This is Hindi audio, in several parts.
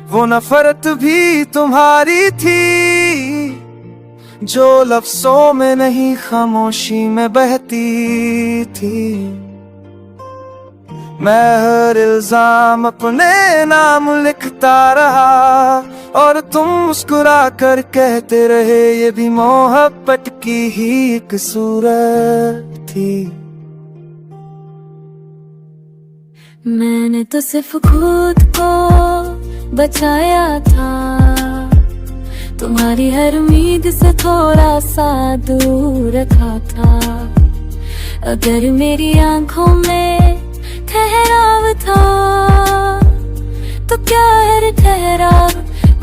वो नफरत भी तुम्हारी थी जो लफ्जों में नहीं खामोशी में बहती थी। मैं हर इल्जाम अपने नाम लिखता रहा और तुम मुस्कुरा कर कहते रहे ये भी मोहब्बत की ही एक सूरत थी। मैंने तो सिर्फ खुद को बचाया था, तुम्हारी हर उम्मीद से थोड़ा सा दूर रखा था। अगर मेरी आंखों में ठहराव था तो क्या हर ठहराव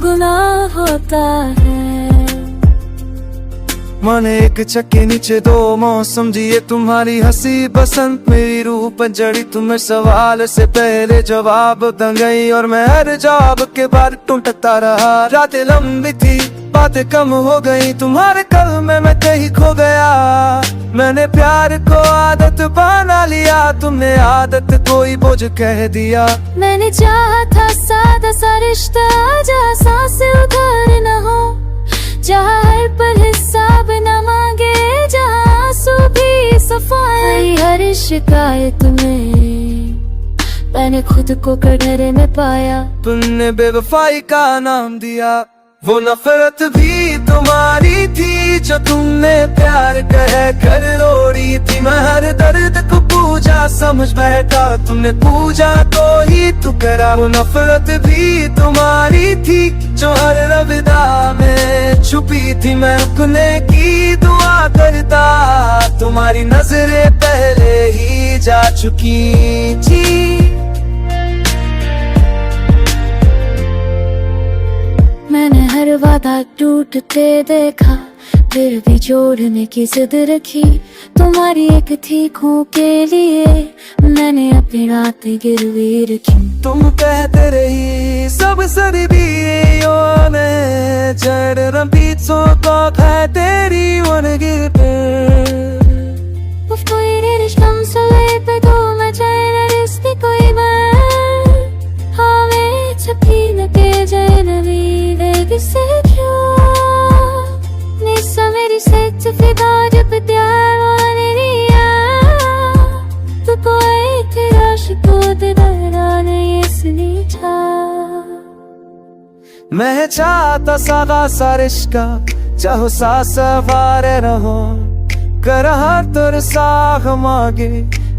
गुनाह होता है। मन एक चक्के नीचे दो मौसम जिए, तुम्हारी हंसी बसंत मेरी रूह पंजड़ी। तुम्हें सवाल से पहले जवाब दे गई और मैं हर जवाब के बाद टूटता रहा। रातें लंबी थी, बातें कम हो गई, तुम्हारे कल में मैं कहीं खो गया। मैंने प्यार को आदत बना लिया, तुमने आदत कोई बोझ कह दिया। मैंने चाहा था सादा सा रिश्ता जहाँ सांसें उधार न हो, जहाँ हर पल हिसाब न मांगे, जहाँ आंसू भी सफाई। हर शिकायत में मैंने खुद को कटघरे में पाया। तुमने बेवफाई का नाम दिया, वो नफरत भी तुम्हारी थी जो तुमने प्यार कह कर रोड़ी थी। मैं हर दर्द को पूजा समझ बैठा, तुमने पूजा तो ही तू करा। वो नफरत भी तुम्हारी थी जो हर रविदा में छुपी थी। मैं रुकने की दुआ करता, तुम्हारी नजरें पहले ही जा चुकी थी। मैंने हर वादा टूटते देखा, फिर भी जोड़ने की जिद रखी। तुम्हारी एक थी खो के लिए मैंने अपनी रातें गिरवी रखी। तुम कहते रही सब सर भी योने जड़ रंपीत सो तो है तेरी वन गिर पे। Before you did it, come so late, but do my child, I just think कोई बार हमें छपी न के जाए न भी से क्यों निस्सा मेरी सच फिदा जब प्यार वाले निया तो कोई तेरा शिको तेरा नहीं इसलिए था। मैं चाहता सादा सा रिश्का चाहो सा सवारे रहो कर हाथ साख मांगे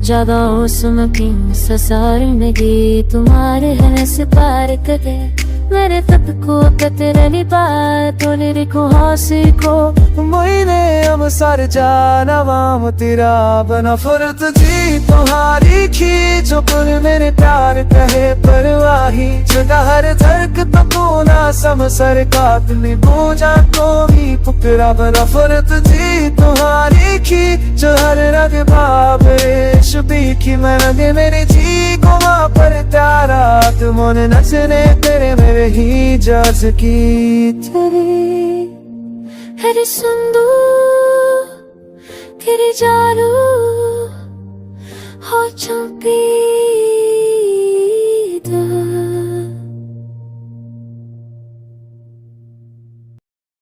ज्यादा हो सुमकी ससार नगी तुम्हारे हंस से पार करे। मेरे तब को कतरली बात तोले को हासी को मैंने अब सर जाना वाम तेरा बना फुरत जी तुम्हारी खी जो पर मेरे प्यार कहे परवाही जुदा हर धड़क तो ना सम सर काटली बूझा तो भी पुकरा बना फुरत जी तुम्हारी खी जो हर रग भावे शुभी की मैं लगे मेरी जी को वहाँ पर प्यारा तुमने नचने तेरे मेरे ही जाज की तेरी हर संदू तेरी जालू हो चुकी।